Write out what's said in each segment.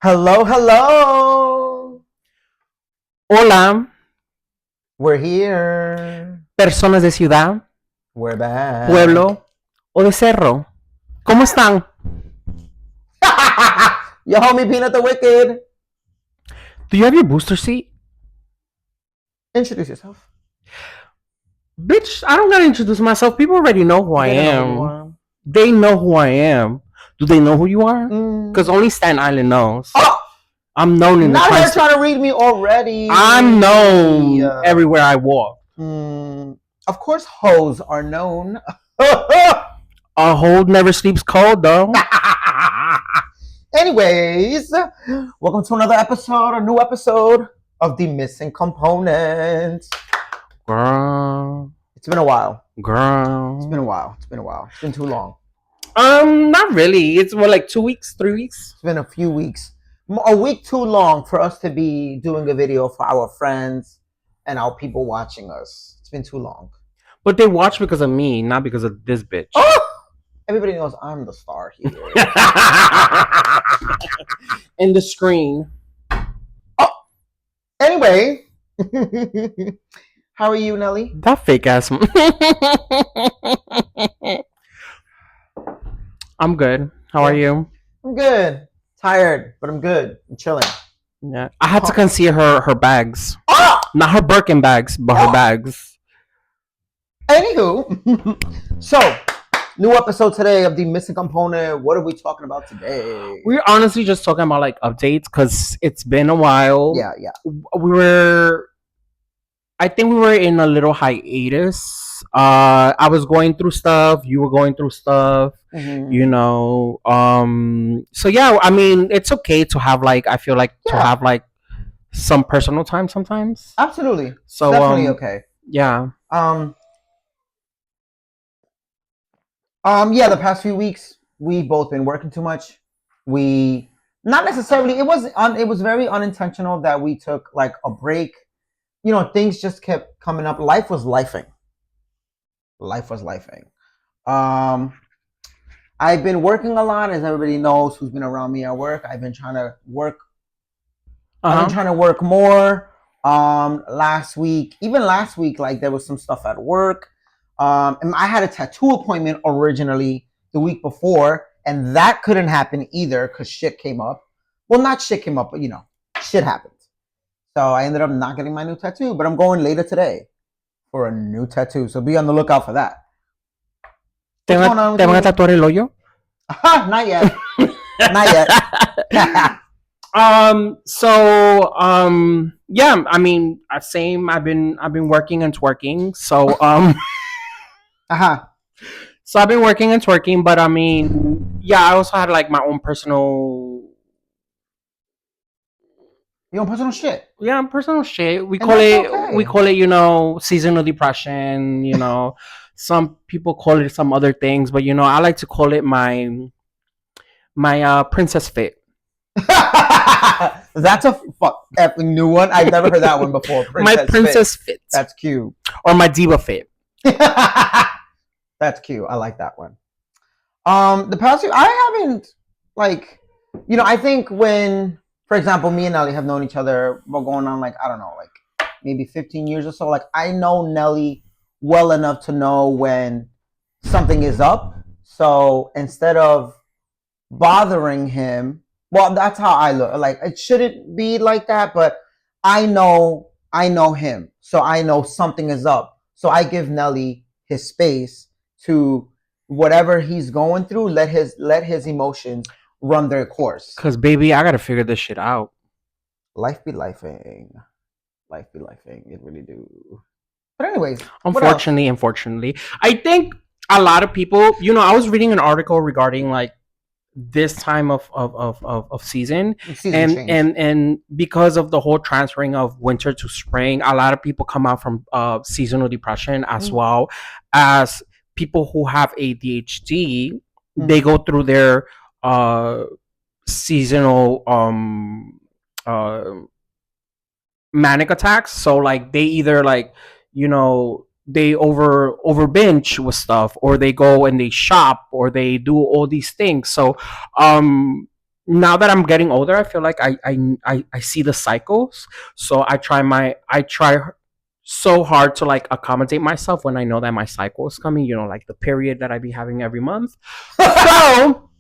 Hello, hello. Hola, We're here. personas de ciudad, We're back. pueblo o de cerro. ¿Cómo están? Yo, homie, PeanutTheWicked. Do you have your booster seat? Introduce yourself. Bitch, I don't gotta introduce myself. People already know who I They know who am. you are. They know who I am. Do they know who you are? Mm. Because only Staten Island knows. Oh! I'm known in the Not her tri-state. trying to read me already. I'm known everywhere I walk. Of course, hoes are known. A hoe never sleeps cold, though. Anyways, welcome to a new episode of The Missing Component. Girl. It's been a while. Girl. It's been a while. It's been too long. Not really. It's more like 2 weeks, 3 weeks. It's been a few weeks. A week too long for us to be doing a video for our friends and our people watching us. It's been too long. But they watch because of me, not because of this bitch. Oh! Everybody knows I'm the star here. In the screen. Oh! Anyway. How are you, Nelly? That fake ass. I'm good. How are you? I'm good. Tired, but I'm good. I'm chilling. Yeah. I had to conceal her bags. Oh! Not her Birkin bags, but her bags. Anywho, so new episode today of The Missing Component. What are we talking about today? We're honestly just talking about like updates because it's been a while. Yeah. I think we were in a little hiatus. I was going through stuff. You were going through stuff. Mm-hmm. You know. So yeah, I mean, it's okay to have like. I feel like to have like some personal time sometimes. Absolutely. So definitely okay. Yeah. Yeah. The past few weeks we've both been working too much. We not necessarily. It was very unintentional that we took like a break. You know, things just kept coming up. Life was lifing. I've been working a lot, as everybody knows who's been around me at work. I've been trying to work. I've been trying to work more. Last week, like there was some stuff at work. And I had a tattoo appointment originally the week before, and that couldn't happen either because shit came up. Well, not shit came up, but you know, shit happened. So I ended up not getting my new tattoo, but I'm going later today for a new tattoo. So be on the lookout for that. ¿Te van a tatuar el hoyo? Not yet. Not yet. Yeah, I mean, same. I've been working and twerking. So So I've been working and twerking, but I mean, yeah, I also had like my own personal. Your own personal shit. Yeah, personal shit. We call it, you know, seasonal depression. You know, some people call it some other things, but you know, I like to call it my princess fit. That's a effing new one. I've never heard that one before. My princess fit. That's cute. Or my diva fit. That's cute. I like that one. The past few, I haven't like, you know, I think when, for example, me and Nelly have known each other, we're going on like, I don't know, like maybe 15 years or so. Like I know Nelly well enough to know when something is up. So instead of bothering him, well, that's how I look. Like it shouldn't be like that, but I know him, so I know something is up. So I give Nelly his space to whatever he's going through. Let his emotions run their course. Cause baby, I gotta figure this shit out. Life be lifing. It really do. But anyways, unfortunately, I think a lot of people. You know, I was reading an article regarding like this time of season and because of the whole transferring of winter to spring, a lot of people come out from seasonal depression as well as people who have ADHD. They go through their seasonal manic attacks. So like they either like, you know, they over binge with stuff, or they go and they shop, or they do all these things. So now that I'm getting older, I feel like I see the cycles. So I try so hard to like accommodate myself when I know that my cycle is coming. You know, like the period that I be having every month. So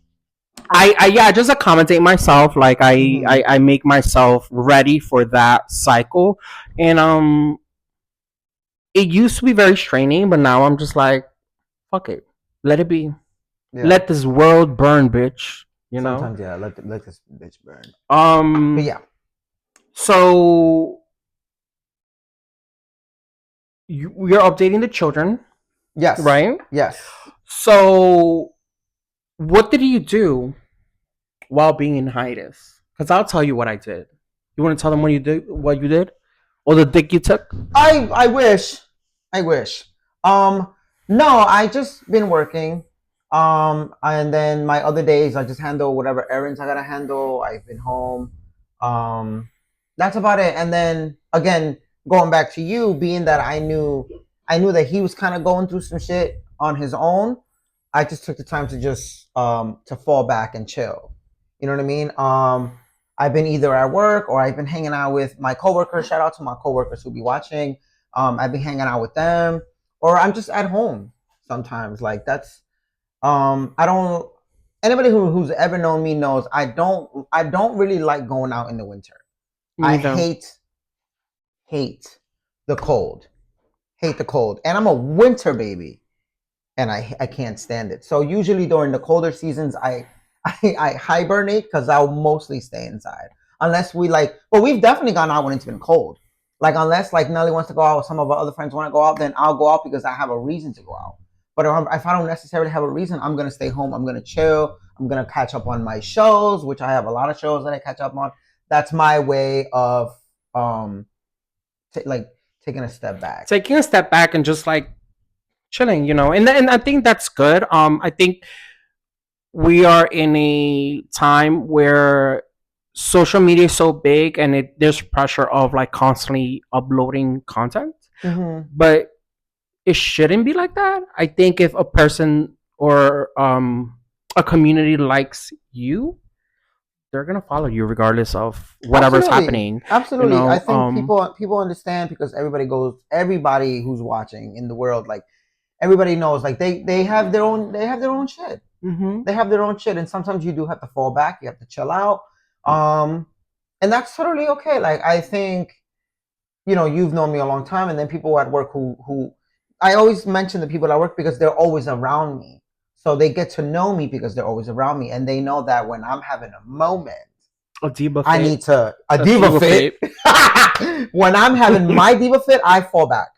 I yeah, just accommodate myself. Like I make myself ready for that cycle, and it used to be very straining, but now I'm just like, fuck it, let it be. Yeah. Let this world burn, bitch. You know. Sometimes, yeah, let this bitch burn. But yeah. So you're updating the children. Yes. Right. Yes. So what did you do while being in hiatus? Because I'll tell you what I did. You want to tell them what you did? What you did? Or the dick you took? I wish. I wish. No, I just been working. And then my other days I just handle whatever errands I gotta handle. I've been home. That's about it. And then again, going back to you, being that I knew that he was kind of going through some shit on his own. I just took the time to just to fall back and chill. You know what I mean? I've been either at work or I've been hanging out with my coworkers. Shout out to my coworkers who be watching. I've been hanging out with them, or I'm just at home sometimes. Like that's I don't. Anybody who's ever known me knows I don't really like going out in the winter. I hate the cold. Hate the cold, and I'm a winter baby, and I can't stand it. So usually during the colder seasons, I hibernate because I'll mostly stay inside. Unless we like, but we've definitely gone out when it's been cold. Like unless like Nelly wants to go out or some of our other friends want to go out, then I'll go out because I have a reason to go out. But if I don't necessarily have a reason, I'm gonna stay home. I'm gonna chill. I'm gonna catch up on my shows, which I have a lot of shows that I catch up on. That's my way of like taking a step back. Taking a step back and just like chilling, you know. And I think that's good. I think we are in a time where social media is so big and there's pressure of like constantly uploading content. But it shouldn't be like that. I think if a person or a community likes you, they're gonna follow you regardless of whatever's happening. Absolutely, you know? I think people understand because everybody who's watching in the world, like everybody knows, like they have their own shit. They have their own shit, and sometimes you do have to fall back. You have to chill out, and that's totally okay. Like I think, you know, you've known me a long time, and then people at work who I always mention the people at work because they're always around me. So they get to know me because they're always around me, and they know that when I'm having a moment, I need to a diva fit. When I'm having my diva fit, I fall back.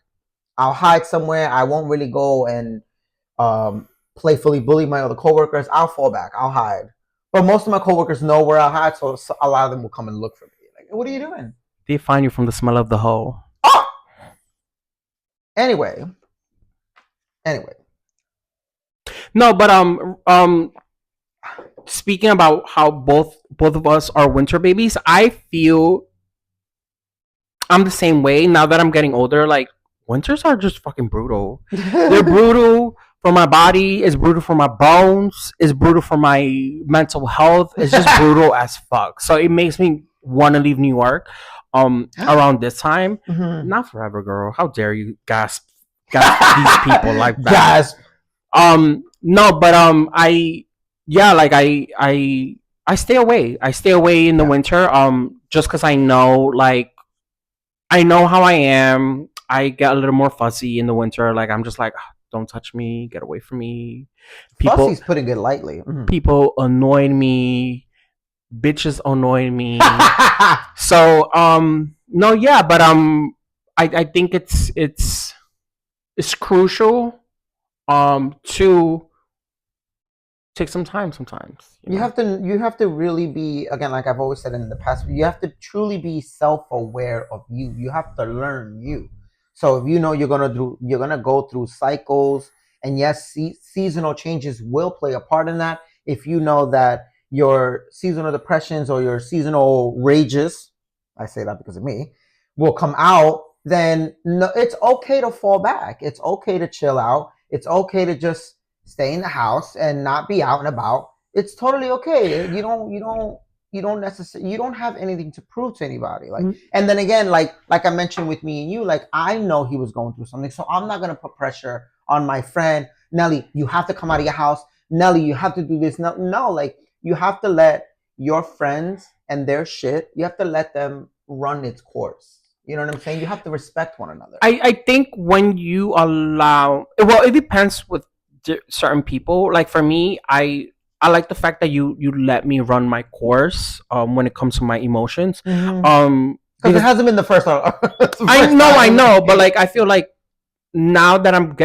I'll hide somewhere. I won't really go and playfully bully my other coworkers. I'll fall back. I'll hide. But most of my coworkers know where I'll hide, so a lot of them will come and look for me. Like, what are you doing? They find you from the smell of the hoe. Oh! Anyway. No, but speaking about how both of us are winter babies, I feel I'm the same way now that I'm getting older. Like winters are just fucking brutal. They're brutal for my body. It's brutal for my bones. It's brutal for my mental health. It's just brutal as fuck. So it makes me want to leave New York around this time. Not forever, girl. How dare you gasp these people like that? Gasp. No, but I stay away. I stay away in the winter. Just because I know how I am. I get a little more fussy in the winter. Like I'm just like, don't touch me, get away from me. Fussy's putting it lightly. People annoy me. Bitches annoy me. So no, yeah, but I think it's crucial to take some time sometimes. You have to really be, again, like I've always said in the past, you have to truly be self-aware of you. You have to learn you. So if you know you're gonna go through cycles, and yes, seasonal changes will play a part in that. If you know that your seasonal depressions or your seasonal rages, I say that because of me, will come out, then no, it's okay to fall back. It's okay to chill out. It's okay to just stay in the house and not be out and about It's totally okay. You don't have anything to prove to anybody. Like, and then again, like I mentioned with me and you, like I know he was going through something, so I'm not gonna put pressure on my friend Nelly. You have to come out of your house, Nelly. You have to do this. No, no, like you have to let your friends and their shit. You have to let them run its course. You know what I'm saying? You have to respect one another. I think when you allow, well, it depends with certain people. Like for me, I like the fact that you let me run my course when it comes to my emotions. Because it hasn't been the first time. I know, but like I feel like now that I'm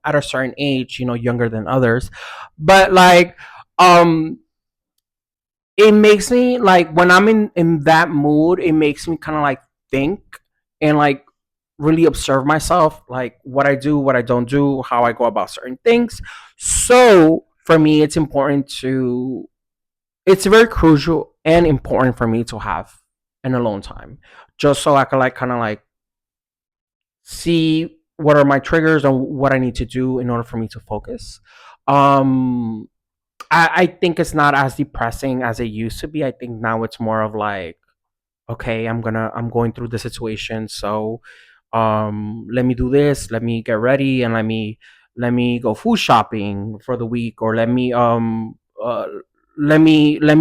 at a certain age, you know, younger than others, but like um it makes me like when I'm in that mood, it makes me kind of like think and like really observe myself, like what I do, what I don't do, how I go about certain things. So for me, it's very crucial and important for me to have an alone time, just so I can like kind of like see what are my triggers and what I need to do in order for me to focus. Um, I think it's not as depressing as it used to be. I think now it's more of like, okay, I'm going through the situation, so let me do this, let me get ready, and let me go food shopping for the week, or let me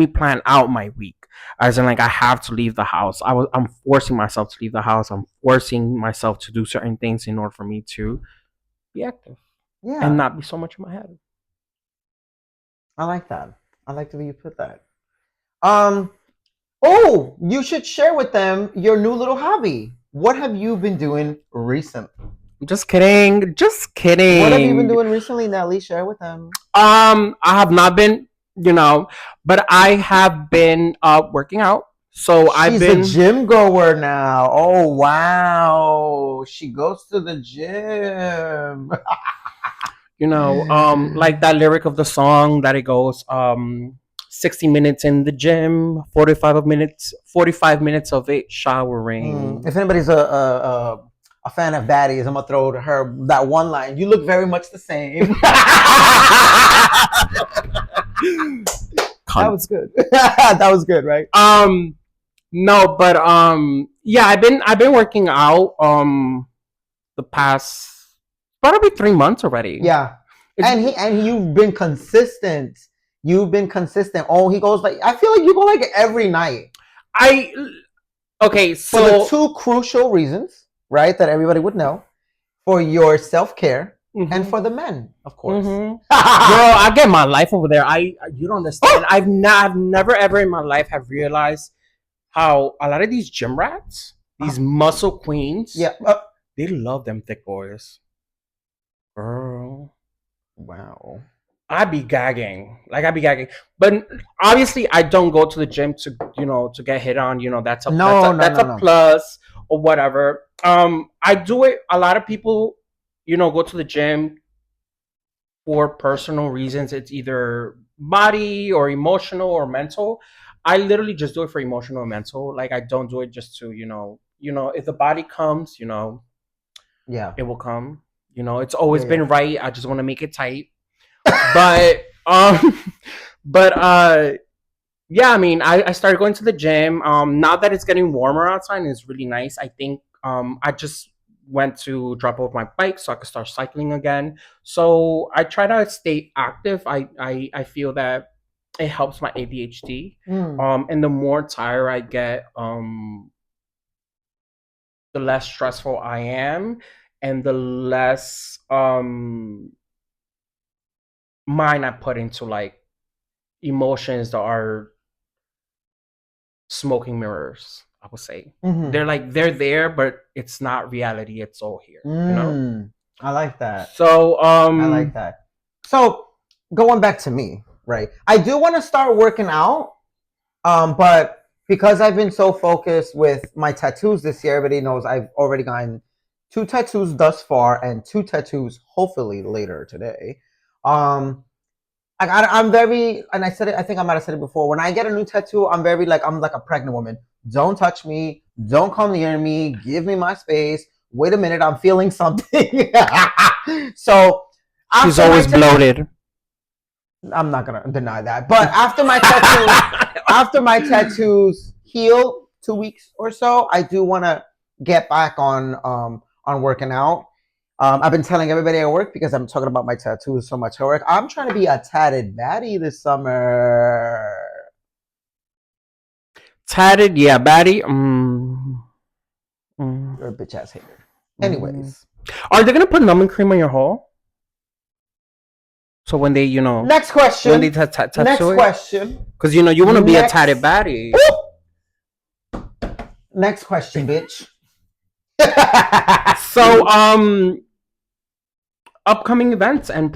plan out my week. As in, like I have to leave the house. I'm forcing myself to leave the house. I'm forcing myself to do certain things in order for me to be active and Yeah, not be so much in my head. I like that. I like the way you put that. Um, oh, you should share with them your new little hobby. What have you been doing recently? Just kidding. Just What have you been kidding. doing recently, Nelly? Share with them. I have not been, but I have been working out. So I've She's a been, gym goer now. Oh wow, she goes to the gym. like that lyric of the song that it goes, 60 minutes in the gym, 45 minutes of it showering. If anybody's a fan of Baddies, I'm gonna throw to her that one line. You look very much the same. That was good. That was good, right? No, but yeah, I've been working out the past probably 3 months already. Yeah, It's and you've been consistent. You've been consistent. Oh, he goes like I feel like you go like every night I okay, for the so two crucial reasons, right? That everybody would know for your self care and for the men, of course. girl, I get my life over there. You don't understand. I've never ever in my life have realized how a lot of these gym rats, these muscle queens, Yeah. they love them thick boys. Girl, Wow. I'd be gagging. Like I'd be gagging. But obviously I don't go to the gym to get hit on. That's a No, that's a no. plus or whatever. I do it. A lot of people, go to the gym for personal reasons. It's either body or emotional or mental. I literally just do it for emotional and mental. Like I don't do it just to, if the body comes, Yeah. it will come. It's always Yeah. been right. I just want to make it tight. But but yeah, I mean, I started going to the gym. Now that it's getting warmer outside and it's really nice, I think I just went to drop off my bike so I could start cycling again. So I try to stay active. I feel that it helps my ADHD. And the more tired I get, the less stressful I am, and the less mind I put into like emotions that are smoking mirrors. I would say they're there, but it's not reality. It's all here. I like that. So I like that. So going back to me, right? I do want to start working out, but because I've been so focused with my tattoos this year, everybody knows I've already gotten 2 tattoos thus far, and 2 tattoos hopefully later today. Um, I'm very, and I said it. I think I might have said it before. When I get a new tattoo, I'm like a pregnant woman. Don't touch me. Don't come near me. Give me my space. Wait a minute, I'm feeling something. So she's always bloated. I'm not gonna deny that. But after my tattoos heal 2 weeks or so, I do want to get back on working out. I've been telling everybody at work because I'm talking about my tattoos so much at work. I'm trying to be a tatted baddie this summer. Tatted, yeah, baddie. You're a bitch ass hater. Anyways, are they gonna put numbing cream on your hole? So when they, you know, next question. When they tattoo next question. Because you know you want to be a tatted baddie. Next question, bitch. So, upcoming events and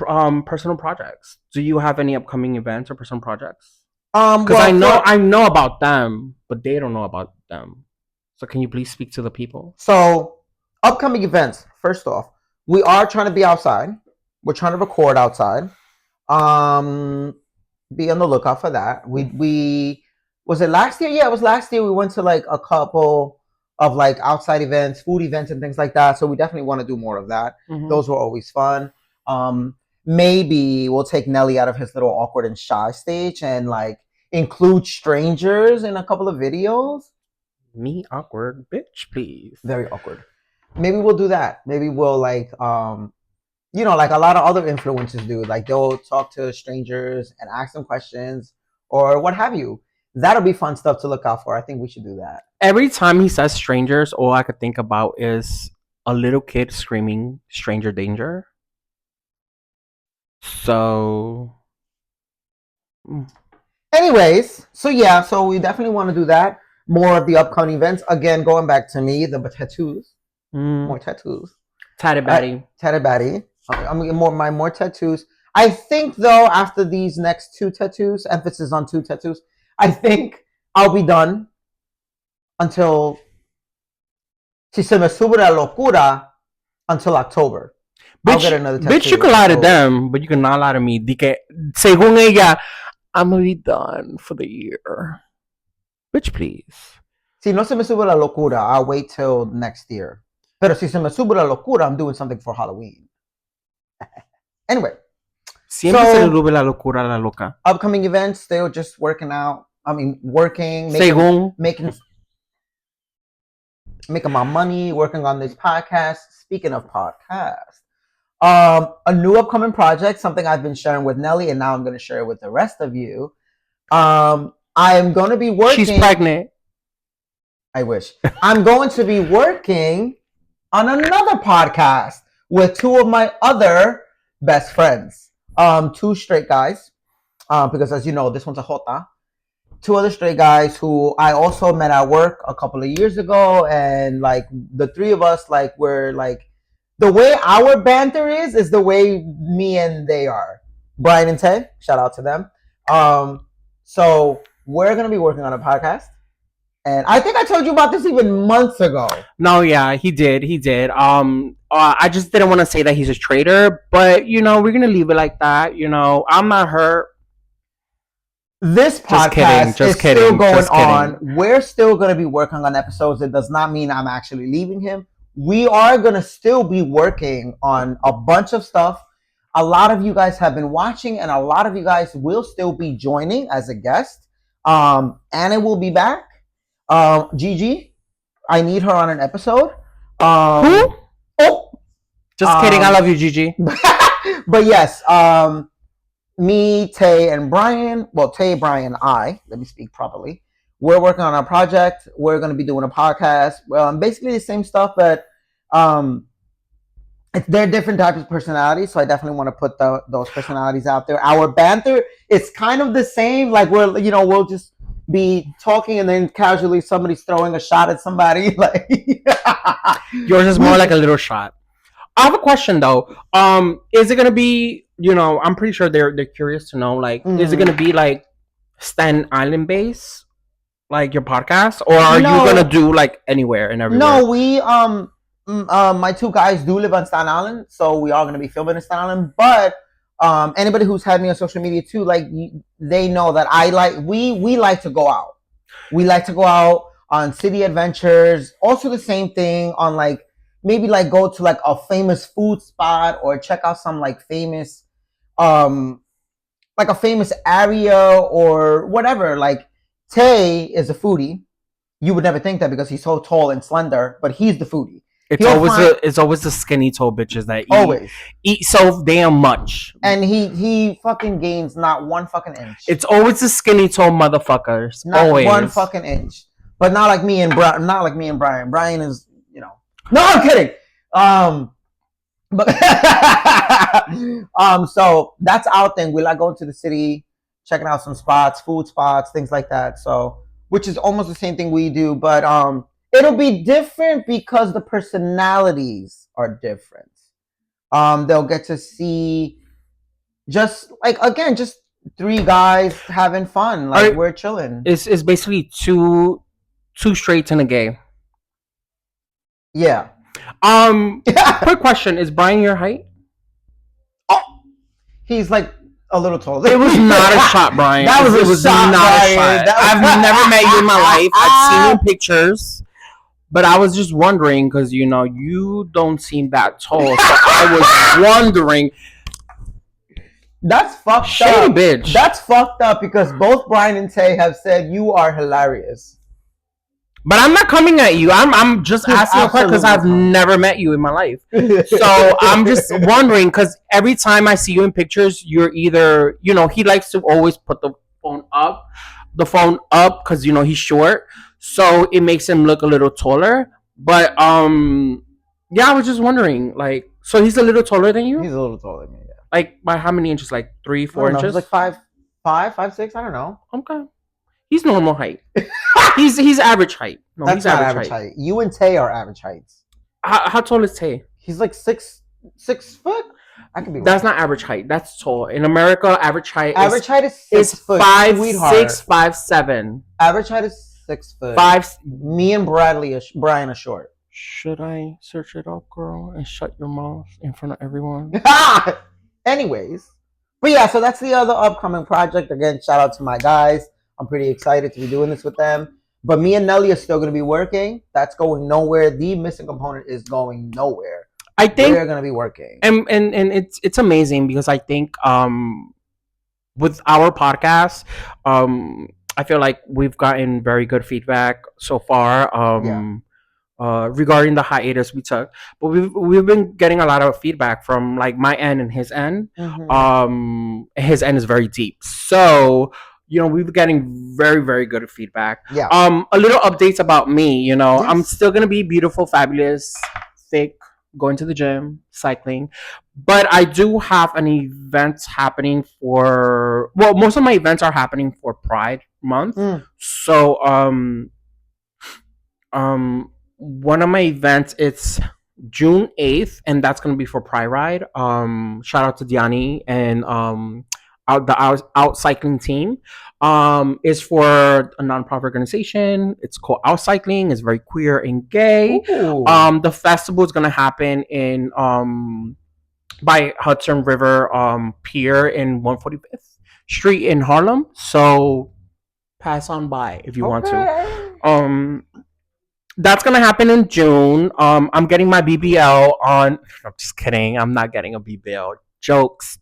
personal projects. Do you have any upcoming events or personal projects? Because I know about them, but they don't know about them. So can you please speak to the people? So, upcoming events. First off, we are trying to be outside. We're trying to record outside. Be on the lookout for that. We was it last year? Yeah, it was last year. We went to like a couple of like outside events, food events, and things like that. So we definitely want to do more of that. Mm-hmm. Those were always fun. Maybe we'll take Nelly out of his little awkward and shy stage and like include strangers in a couple of videos. Me awkward, bitch, please. Very awkward. Maybe we'll do that. Maybe we'll like you know, like a lot of other influencers do. Like they'll talk to strangers and ask them questions or what have you. That'll be fun stuff to look out for. I think we should do that. Every time he says strangers, all I could think about is a little kid screaming stranger danger. So anyways, so yeah, so we definitely want to do that. More of the upcoming events. Again, going back to me, the tattoos. More tattoos. Tatted baddie. Tatted baddie. I'm gonna get more tattoos. I think though, after these next 2 tattoos, emphasis on 2 tattoos, I think I'll be done until si se me sube la locura until October. Bitch, I'll get another tattoo. Bitch, you can lie to them, but you cannot lie to me. Di que, según ella, I'm gonna be done for the year. Bitch, please. Si no se me sube la locura, I'll wait till next year. Pero si se me sube la locura, I'm doing something for Halloween. Anyway. Siempre se le sube la locura a la loca. Upcoming events, still just working out. I mean, working, making my money, working on this podcast. Speaking of podcasts, a new upcoming project, something I've been sharing with Nelly, and now I'm going to share it with the rest of you. I am going to be working. She's pregnant. I wish. I'm going to be working on another podcast with 2 of my other best friends. 2 straight guys. Because as you know, this one's a jota. 2 other straight guys who I also met at work a couple of years ago, and like the 3 of us, like we're like the way our banter is the way me and they are. Brian and Tay, shout out to them. So we're gonna be working on a podcast, and I think I told you about this even months ago. No, yeah, he did. I just didn't want to say that he's a traitor, but you know, we're gonna leave it like that. You know, I'm not hurt. This podcast is still going on. We're still going to be working on episodes. It does not mean I'm actually leaving him. We are going to still be working on a bunch of stuff. A lot of you guys have been watching, and a lot of you guys will still be joining as a guest. Anna will be back. Gigi, I need her on an episode. Who? Oh, just kidding. I love you, Gigi. But yes, me, Tay, and Brian. Well, Tay, Brian, let me speak properly. We're working on our project. We're going to be doing a podcast. Basically the same stuff, but they're different types of personalities. So I definitely want to put those personalities out there. Our banter is kind of the same. Like we'll just be talking, and then casually somebody's throwing a shot at somebody. Like yours is more like a little shot. I have a question though. Is it gonna be? You know, I'm pretty sure they're curious to know. Like, is it gonna be like Staten Island based, like your podcast, or are you gonna do like anywhere and everywhere? No, we my 2 guys do live on Staten Island, so we are gonna be filming in Staten Island. But anybody who's had me on social media too, like they know that we like to go out. We like to go out on city adventures. Also, the same thing on like. Maybe like go to like a famous food spot or check out some like famous like a famous area or whatever. Like Tay is a foodie. You would never think that because he's so tall and slender, but he's the foodie. It's always the skinny toe bitches that eat so damn much, and he fucking gains not one fucking inch. It's always the skinny toe motherfuckers, not always one fucking inch. But not like me and Brian. Brian is, no, I'm kidding. But so that's our thing. We like going to the city, checking out some spots, food spots, things like that. So, which is almost the same thing we do, but it'll be different because the personalities are different. They'll get to see just three guys having fun, like we're chilling. It's basically two straights and a gay. Yeah. Quick question: is Brian your height? Oh, he's like a little taller. It was not a shot, Brian. It was not a shot. I've never met you in my life. I've seen you in pictures, but I was just wondering because you don't seem that tall. So I was wondering. That's fucked Shady up. Bitch. That's fucked up because both Brian and Tay have said you are hilarious. But I'm not coming at you. I'm just asking a question because I've never met you in my life. So I'm just wondering because every time I see you in pictures, you're either, he likes to always put the phone up because, he's short. So it makes him look a little taller. But, yeah, I was just wondering, like, so he's a little taller than you? He's a little taller than me, yeah. Like, by how many inches? Like 3, 4 inches? He's like 5'6", I don't know. Okay. He's normal height. he's average height. No, That's he's not average height. You and Tay are average heights. How tall is Tay? He's like 6 foot. I could be wrong. That's not average height. That's tall. In America, average height is 6 foot. 5'6", 5'7". Average height is 6 foot. Me and Brian are short. Should I search it up, girl, and shut your mouth in front of everyone? Anyways. But yeah, so that's the other upcoming project. Again, shout out to my guys. I'm pretty excited to be doing this with them. But me and Nelly are still going to be working. That's going nowhere. The missing component is going nowhere. I think we're going to be working. And it's amazing because I think with our podcast, I feel like we've gotten very good feedback so far. Regarding the hiatus we took, but we've been getting a lot of feedback from like my end and his end. Mm-hmm. His end is very deep, so we've been getting very, very good feedback. Yeah. A little updates about me. Yes. I'm still gonna be beautiful, fabulous, thick, going to the gym, cycling, but I do have an event happening most of my events are happening for Pride Month. So one of my events, it's June 8th, and that's going to be for Pride Ride. Shout out to Diani and the out cycling team. Is for a nonprofit organization. It's called Out Cycling. It's very queer and gay. Ooh. The festival is going to happen in by Hudson River Pier in 145th Street in Harlem. So pass on by if you want to. That's gonna happen in June. I'm getting my BBL on. I'm just kidding. I'm not getting a BBL. Jokes.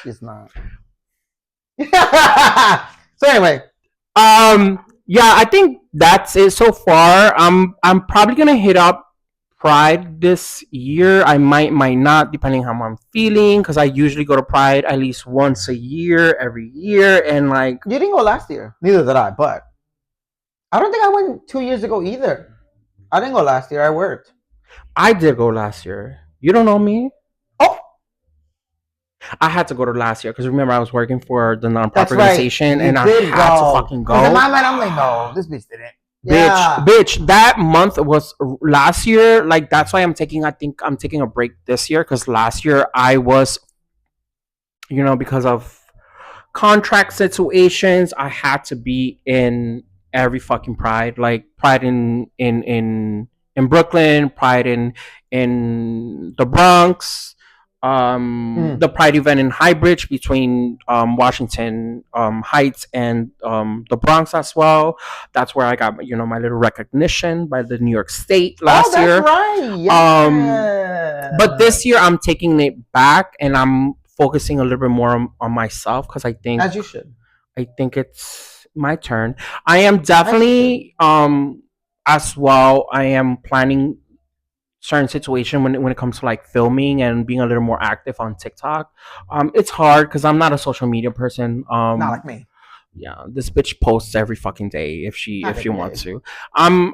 It's not. So anyway, yeah, I think that's it so far. I'm probably gonna hit up Pride this year. I might not, depending how I'm feeling, because I usually go to Pride at least once a year, every year, and like you didn't go last year. Neither did I, but. I don't think I went 2 years ago either. I didn't go last year. I worked. I did go last year. You don't know me? Oh! I had to go to last year because remember I was working for the nonprofit organization and I had to fucking go. In my mind, I'm like, no, this bitch didn't. Bitch, that month was last year. Like, that's why I think I'm taking a break this year because last year I was, because of contract situations, I had to be in every fucking Pride, like Pride in Brooklyn, Pride in the Bronx, the Pride event in Highbridge between Washington Heights and the Bronx as well. That's where I got my little recognition by the New York State last year. Right. Yeah. But this year I'm taking it back and I'm focusing a little bit more on myself because As you should. I think it's my turn. I am As you should. definitely as well. I am planning certain situation when it comes to like filming and being a little more active on TikTok. It's hard because I'm not a social media person. Not like me. Yeah, this bitch posts every fucking day Not if she every wants day. to.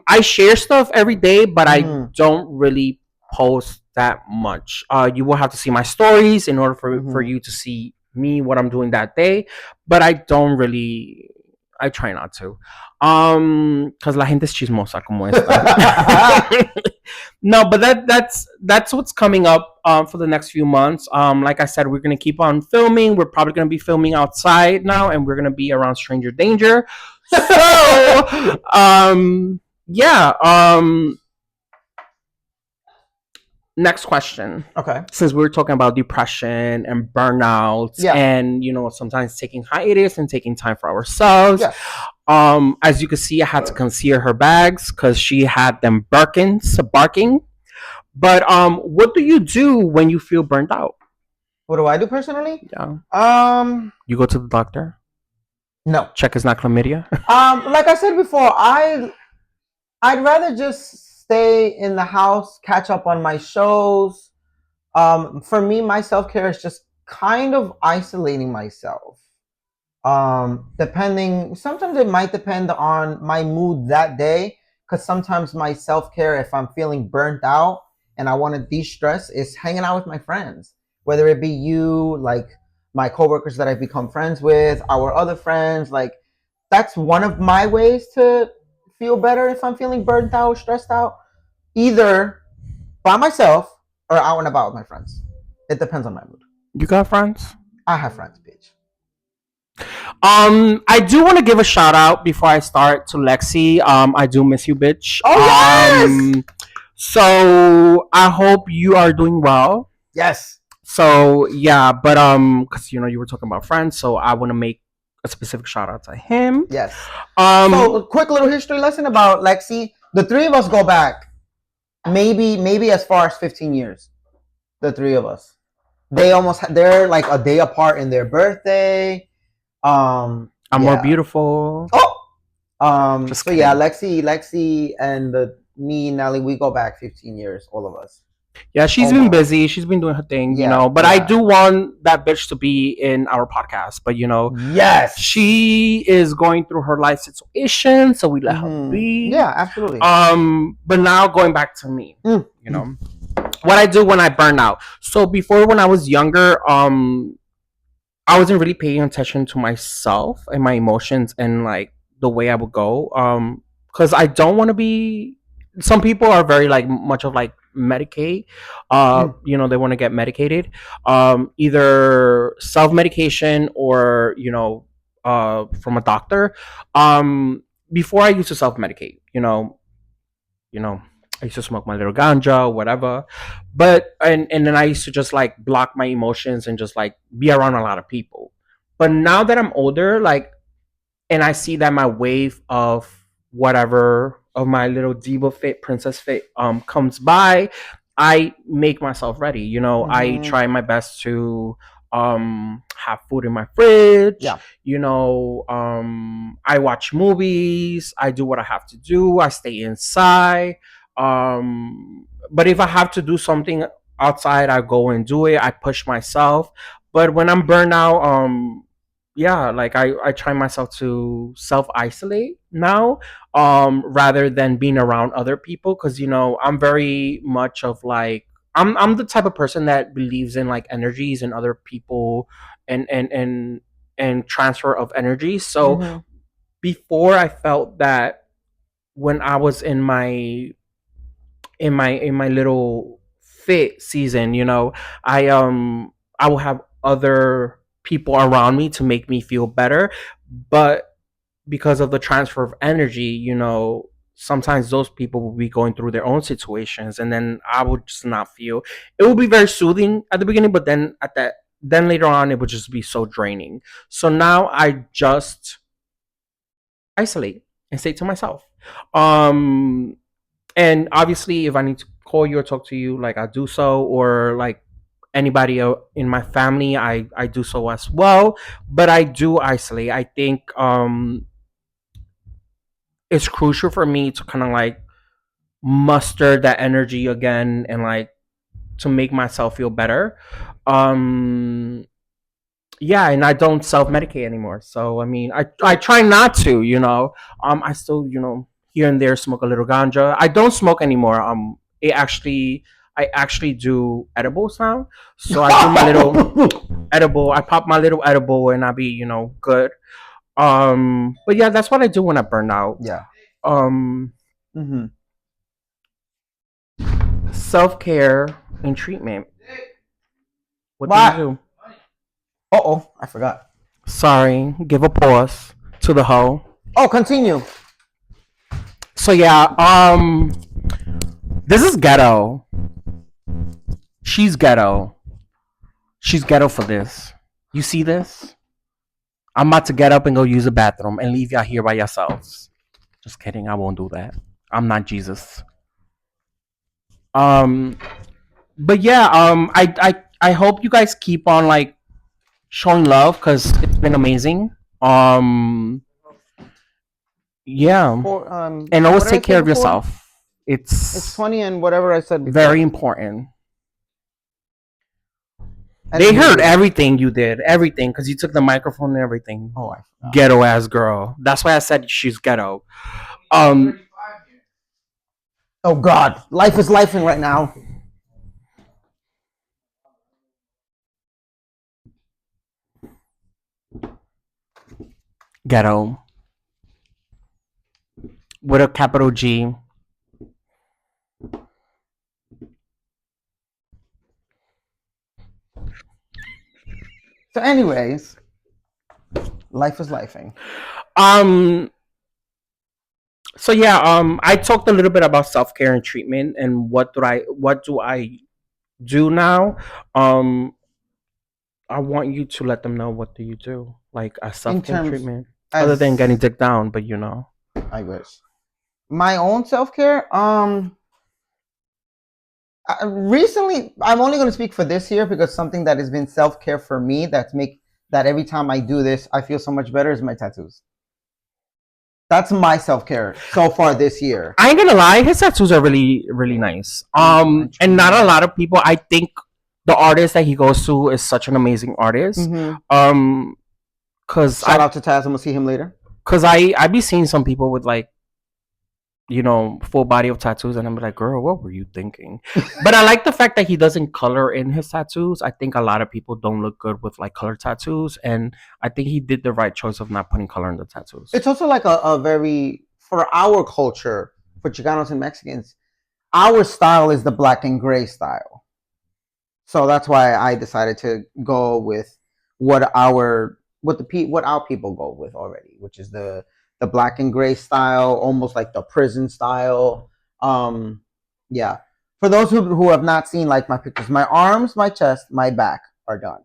I share stuff every day, but I Mm-hmm. don't really post that much. You will have to see my stories in order for Mm-hmm. you to see me what I'm doing that day. But I don't really. I try not to. Cause la gente es chismosa como esta. No, but that's what's coming up for the next few months. Like I said, we're gonna keep on filming. We're probably gonna be filming outside now, and we're gonna be around stranger danger. So, yeah. Next question. Okay. Since we were talking about depression and burnouts, Yeah. and sometimes taking hiatus and taking time for ourselves. Yes. As you can see, I had to conceal her bags because she had them barking. But what do you do when you feel burnt out? What do I do personally? Yeah. You go to the doctor? No. Check it's not chlamydia? Like I said before, I'd rather just stay in the house, catch up on my shows. For me, my self-care is just kind of isolating myself. Depending, sometimes it might depend on my mood that day, because sometimes my self-care, if I'm feeling burnt out and I want to de-stress, is hanging out with my friends, whether it be you, like my coworkers that I've become friends with, our other friends. Like, that's one of my ways to feel better if I'm feeling burnt out, stressed out, either by myself or out and about with my friends. It depends on my mood. You got friends? I have friends, bitch. I do want to give a shout out before I start to Lexi. I do miss you, bitch. Oh yes. So I hope you are doing well. Yes. So yeah, but because you were talking about friends, so I want to make a specific shout out to him. Yes. So a quick little history lesson about Lexi. The three of us go back maybe as far as 15 years. The three of us. They're like a day apart in their birthday. I'm more beautiful. Oh. Just So kidding. yeah, Lexi and me and Nelly, we go back 15 years, all of us. Yeah, she's been busy. She's been doing her thing, But I do want that bitch to be in our podcast. But yes, she is going through her life situation, so we let her be. Yeah, absolutely. But now going back to me, what I do when I burn out. So before, when I was younger, I wasn't really paying attention to myself and my emotions and like the way I would go. Because I don't want to be. Some people are very like much of like medicate. They want to get medicated. Either self medication or from a doctor. Before I used to self medicate. I used to smoke my little ganja, whatever. But and then I used to just like block my emotions and just like be around a lot of people. But now that I'm older, like, and I see that my wave of whatever of my little diva fit, princess fit comes by, I make myself ready. I try my best to have food in my fridge. Yeah. I watch movies, I do what I have to do, I stay inside. But if I have to do something outside, I go and do it. I push myself. But when I'm burnt out, yeah, like I try myself to self isolate now, rather than being around other people, because I'm very much of like I'm the type of person that believes in like energies and other people and transfer of energy. So before, I felt that when I was in my little fit season, I will have other people around me to make me feel better. But because of the transfer of energy, sometimes those people will be going through their own situations, and then I would just not feel. It will be very soothing at the beginning, but then later on it would just be so draining. So now I just isolate and stay to myself. And obviously, if I need to call you or talk to you, like, I do so, or like anybody in my family, I do so as well. But I do isolate. I think it's crucial for me to kind of like muster that energy again and like to make myself feel better. Um yeah, and I don't self medicate anymore. So I mean, I try not to, you know. I still, you know, here and there smoke a little ganja. I don't smoke anymore. It actually I actually do edibles now. So I do my little edible. I pop my little edible and I be, you know, good. But yeah, that's what I do when I burn out. Yeah. Um Mm-hmm. Self care and treatment. What do you What? do? Oh, I forgot. Sorry, give a pause to the hoe. Oh, continue. So yeah, this is ghetto. She's ghetto. She's ghetto for this. You see this? I'm about to get up and go use the bathroom and leave y'all here by yourselves. Just kidding, I won't do that. I'm not Jesus. Um, but yeah, I hope you guys keep on like showing love because it's been amazing. Um, yeah, For and always what did I take say care of before? yourself. It's funny and whatever I said before. Very important. I They didn't hear heard you. everything you did, everything, because you took the microphone and everything. Oh, I forgot. Ghetto ass girl. That's why I said she's ghetto. Um, Oh God, life is lifing right now. ghetto with a capital G. So, anyways, life is lifing. Um. So yeah. I talked a little bit about self care and treatment and what do I do now. Um. I want you to let them know what do you do like a In self care terms, treatment other than getting as dick down, but you know. I wish, my own self care. Recently, I'm only going to speak for this year because something that has been self care for me that every time I do this, I feel so much better is my tattoos. That's my self care so far this year. I ain't gonna lie, his tattoos are really, really nice. And not a lot of people. I think the artist that he goes to is such an amazing artist. Mm-hmm. Cause Shout I, out to Taz, and we'll see him later. cause I be seeing some people with like, you know, full body of tattoos, and I'm like, girl, what were you thinking? But I like the fact that he doesn't color in his tattoos. I think a lot of people don't look good with like color tattoos, and I think he did the right choice of not putting color in the tattoos. It's also like a very, for our culture, for Chicanos and Mexicans, our style is the black and gray style. So that's why I decided to go with what our people go with already, which is the black and gray style, almost like the prison style. Um, yeah. For those who have not seen like my pictures, my arms, my chest, my back are done.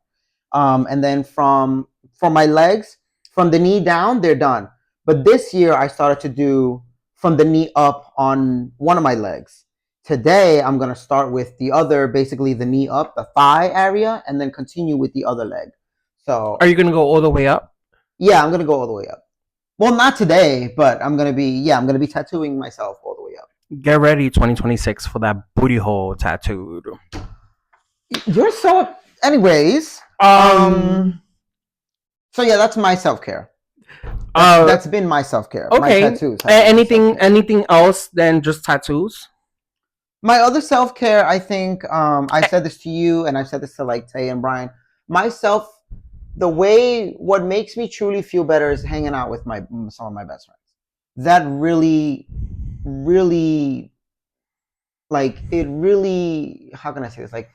And then from my legs, from the knee down, they're done. But this year I started to do from the knee up on one of my legs. Today I'm gonna start with the other, basically the knee up, the thigh area, and then continue with the other leg. So Are you gonna go all the way up? yeah, I'm gonna go all the way up. Well, not today, but I'm gonna be tattooing myself all the way up. Get ready, 2026 for that booty hole tattooed. You're so. Anyways, so yeah, that's my self care. That's been my self care. Okay. My tattoos. Anything else than just tattoos? My other self care, I think, I said this to you, and I said this to like Tay and Brian. What makes me truly feel better is hanging out with some of my best friends. That really, really, like it really. How can I say this? Like,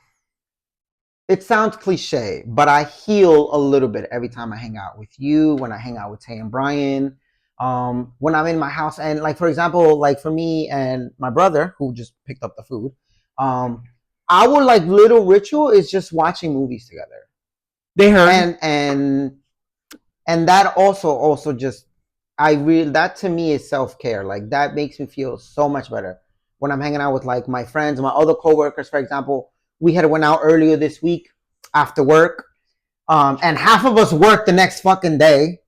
it sounds cliche, but I heal a little bit every time I hang out with you, when I hang out with Tay and Brian, when I'm in my house. And like, for example, like for me and my brother who just picked up the food, our like little ritual is just watching movies together. They heard. And that also just, that to me is self-care. Like that makes me feel so much better when I'm hanging out with like my friends, my other coworkers, for example. we had went out earlier this week after work, and half of us worked the next fucking day.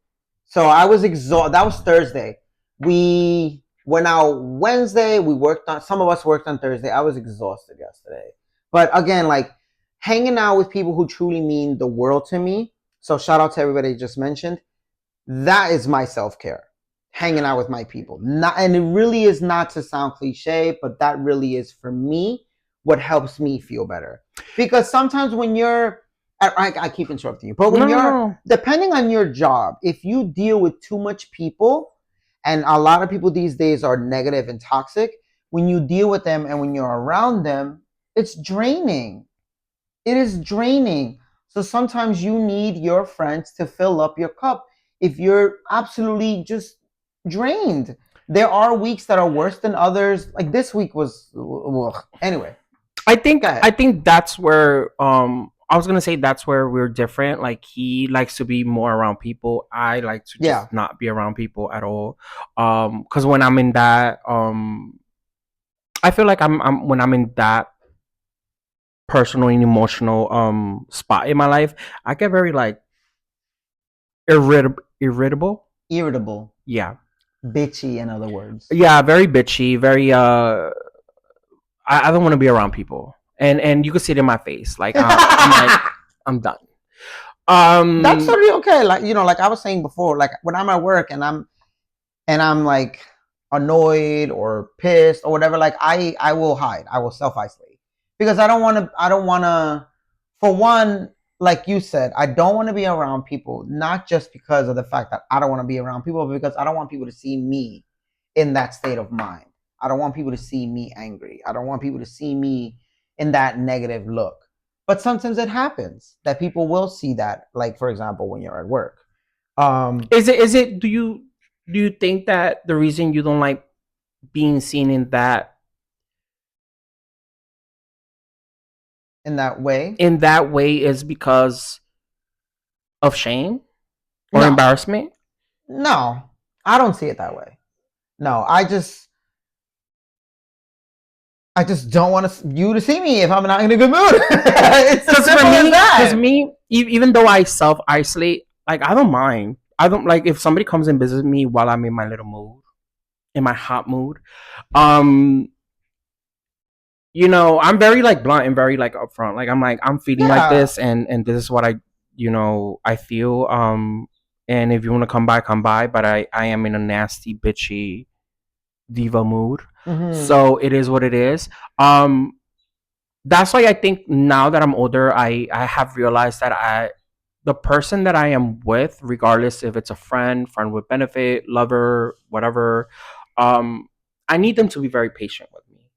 So I was exhausted. That was Thursday. We went out Wednesday. We worked on. Some of us worked on Thursday. I was exhausted yesterday. But again, like hanging out with people who truly mean the world to me. So shout out to everybody I just mentioned. That is my self-care. Hanging out with my people. Not, and it really is not to sound cliche, but that really is for me what helps me feel better. Because sometimes when you're I keep interrupting you, but when you're depending on your job, if you deal with too much people, and a lot of people these days are negative and toxic, when you deal with them and when you're around them, it's draining. It is draining. So sometimes you need your friends to fill up your cup if you're absolutely just drained. There are weeks that are worse than others. Like this week was anyway. I think that's where I was gonna say that's where we're different. Like he likes to be more around people. I like to just not be around people at all. Because when I'm in that I feel like I'm when I'm in that personal and emotional spot in my life, I get very like irritable. Yeah. Bitchy, in other words. Yeah, very bitchy, very I don't want to be around people. And you can see it in my face. Like I'm like I'm done. That's totally okay. Like like I was saying before, like when I'm at work and I'm like annoyed or pissed or whatever, like I will hide. I will self-isolate. Because I don't wanna for one, like you said, I don't want to be around people, not just because of the fact that I don't want to be around people, but because I don't want people to see me in that state of mind. I don't want people to see me angry. I don't want people to see me in that negative look. But sometimes it happens that people will see that, like for example, when you're at work. Is it do you think that the reason you don't like being seen in that way is because of shame or embarrassment? No, I don't see it that way. No, I just don't want you to see me if I'm not in a good mood. It's as simple as that. Because me, even though I self isolate, like I don't mind. I don't like if somebody comes and visits me while I'm in my little mood, in my hot mood. I'm very like blunt and very like upfront. Like I'm feeling like this, and this is what I feel. And if you want to come by, come by. But I am in a nasty, bitchy diva mood. Mm-hmm. So it is what it is. That's why I think now that I'm older, I have realized that the person that I am with, regardless if it's a friend with benefit, lover, whatever, I need them to be very patient with me.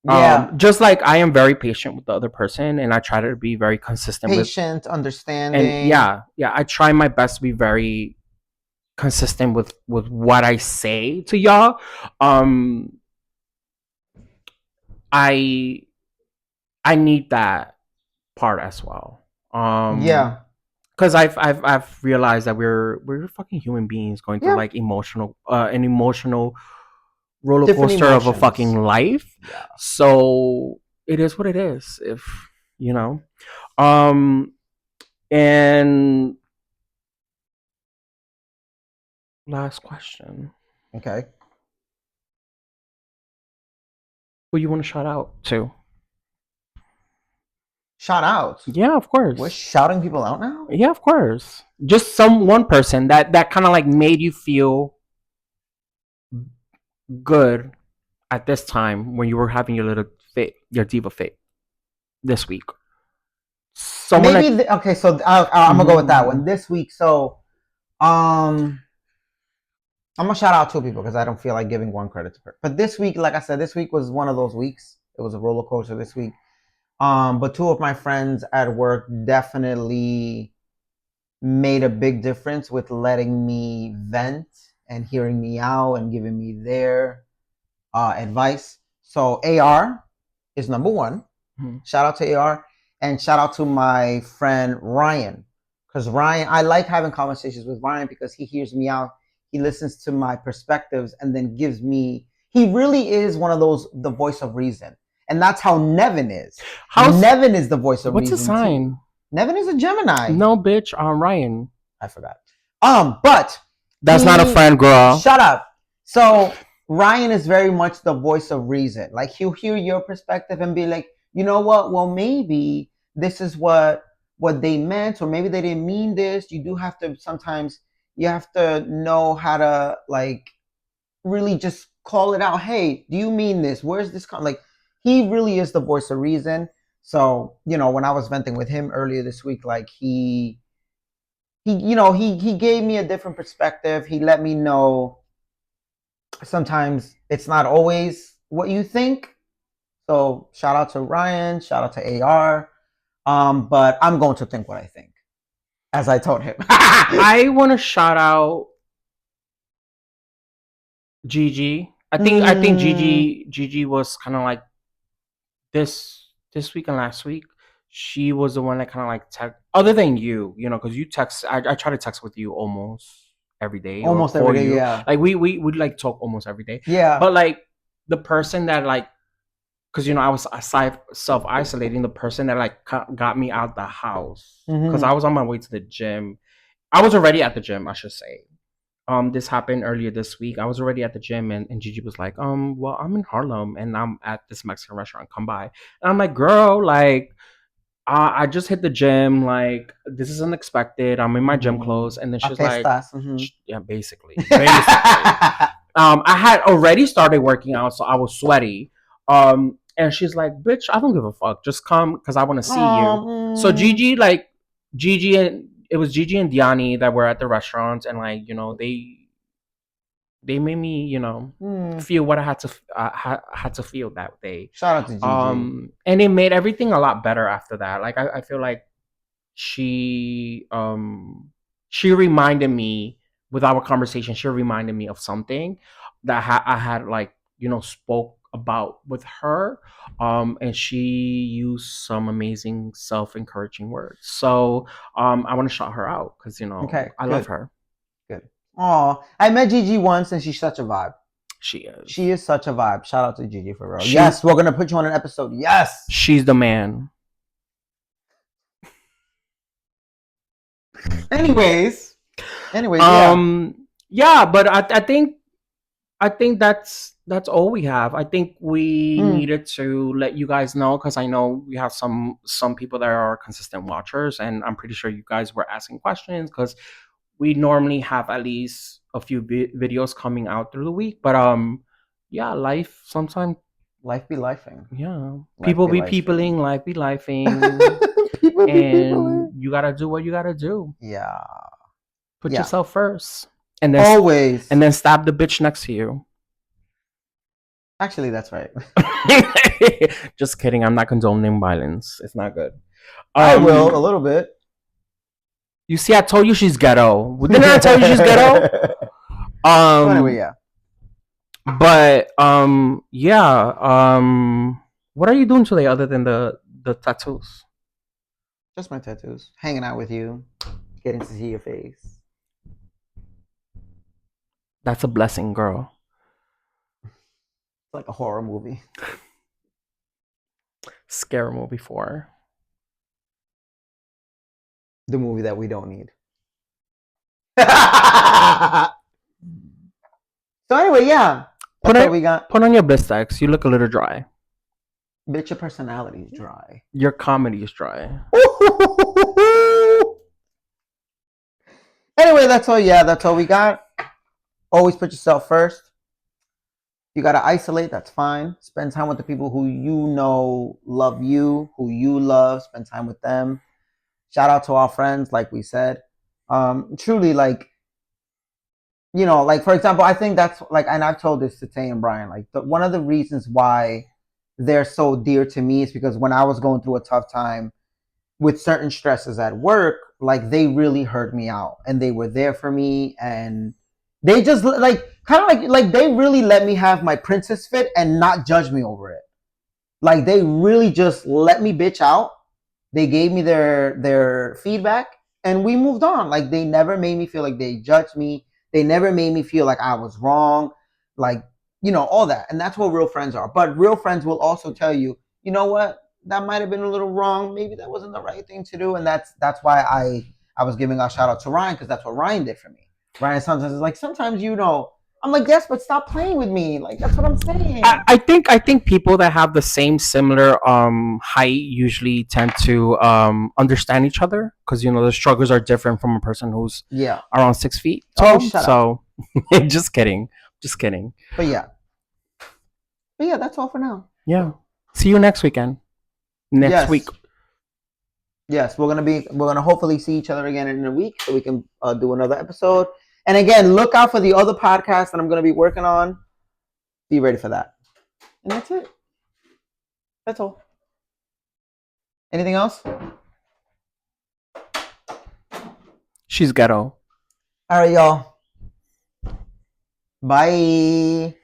Yeah. Just like I am very patient with the other person, and I try to be very consistent, understanding. And yeah, I try my best to be very consistent with what I say to y'all. I need that part as well. Because I've realized that we're fucking human beings going through like an emotional roller coaster of a fucking life. Yeah. So it is what it is. If and last question. Okay. Who you want to shout out to? Shout out? Yeah, of course. We're shouting people out now? Yeah, of course. Just one person that kind of like made you feel good at this time when you were having your little fit, your diva fit this week. Someone maybe okay, so I'm gonna go with that one this week. So, I'm gonna shout out two people because I don't feel like giving one credit to her. But this week, like I said, this week was one of those weeks. It was a roller coaster this week. But two of my friends at work definitely made a big difference with letting me vent and hearing me out and giving me their advice. So AR is number one. Mm-hmm. Shout out to AR and shout out to my friend Ryan. Because Ryan, I like having conversations with Ryan because he hears me out. He listens to my perspectives and then gives me, he really is one of those, the voice of reason. And that's how Nevin is. Nevin is the voice of what's reason. What's his sign? Too. Nevin is a Gemini. No, bitch. Ryan. I forgot. But that's not a friend, girl. Shut up. So Ryan is very much the voice of reason. Like he'll hear your perspective and be like, you know what? Well, maybe this is what they meant, or maybe they didn't mean this. You do have to sometimes you have to know how to like really just call it out. Hey, do you mean this? Where's this like he really is the voice of reason. So, you know, when I was venting with him earlier this week, like he gave me a different perspective. He let me know sometimes it's not always what you think. So shout out to Ryan, shout out to AR. But I'm going to think what I think, as I told him. I want to shout out Gigi. I think Gigi was kind of like this week and last week. She was the one that kind of like text, other than you know, because you text. I try to text with you almost every day. Almost every day, yeah. Like we like talk almost every day. Yeah. But like the person that like, because you know I was self isolating. The person that like got me out the house because I was on my way to the gym. I was already at the gym, I should say. This happened earlier this week. I was already at the gym and Gigi was like, well, I'm in Harlem and I'm at this Mexican restaurant. Come by. And I'm like, girl, like, I just hit the gym. Like, this is unexpected. I'm in my gym clothes. And then she's like, yeah, basically. I had already started working out, so I was sweaty. And she's like, bitch, I don't give a fuck. Just come because I want to see you. So Gigi and it was Gigi and Diani that were at the restaurant, and like, you know, they made me, you know, feel what I had to feel that day. Shout out to Gigi. And it made everything a lot better after that. Like I feel like she reminded me with our conversation. She reminded me of something that I had like, you know, spoke about with her, and she used some amazing self-encouraging words. So I want to shout her out because, you know, I love her. Good. Oh, I met Gigi once and she's such a vibe. She is such a vibe. Shout out to Gigi for real. Yes, we're gonna put you on an episode. Yes, she's the man. Anyways, yeah, but I think that's all we have. I think we needed to let you guys know because I know we have some people that are consistent watchers, and I'm pretty sure you guys were asking questions because we normally have at least a few videos coming out through the week. But yeah, life sometimes life be lifing. Yeah, people be peopling, life be lifing. People and you gotta do what you gotta do. Yeah. Put yourself first. And then always. And then stab the bitch next to you. Actually, that's right. Just kidding. I'm not condoning violence. It's not good. I will a little bit. You see, I told you she's ghetto. Didn't I tell you she's ghetto? Anyway, yeah. But yeah. What are you doing today other than the tattoos? Just my tattoos. Hanging out with you. Getting to see your face. That's a blessing, girl. It's like a horror movie. Scary movie for the movie that we don't need. So anyway, yeah. That's what we got. Put on your Blistex. You look a little dry. Bitch, your personality is dry. Your comedy is dry. Anyway, that's all. Yeah, that's all we got. Always put yourself first. You gotta isolate. That's fine. Spend time with the people who you know love you, who you love. Spend time with them. Shout out to our friends, like we said. Truly, like, you know, like for example, I think that's like, and I've told this to Tay and Brian. Like, one of the reasons why they're so dear to me is because when I was going through a tough time with certain stresses at work, like they really heard me out and they were there for me, and they just like kind of like they really let me have my princess fit and not judge me over it. Like they really just let me bitch out. They gave me their feedback and we moved on. Like they never made me feel like they judged me. They never made me feel like I was wrong. Like all that. And that's what real friends are. But real friends will also tell you, you know what, that might have been a little wrong. Maybe that wasn't the right thing to do. And that's why I was giving a shout out to Ryan, because that's what Ryan did for me. Ryan sometimes is like, sometimes I'm like, yes, but stop playing with me. Like, that's what I'm saying. I think people that have the same similar height usually tend to understand each other, because the struggles are different from a person who's around 6 feet tall. So just kidding. But yeah, that's all for now. Yeah. See you next weekend. Next week. Yes, we're gonna hopefully see each other again in a week, so we can do another episode. And again, look out for the other podcast that I'm gonna be working on. Be ready for that. And that's it. That's all. Anything else? She's ghetto. All right, y'all. Bye.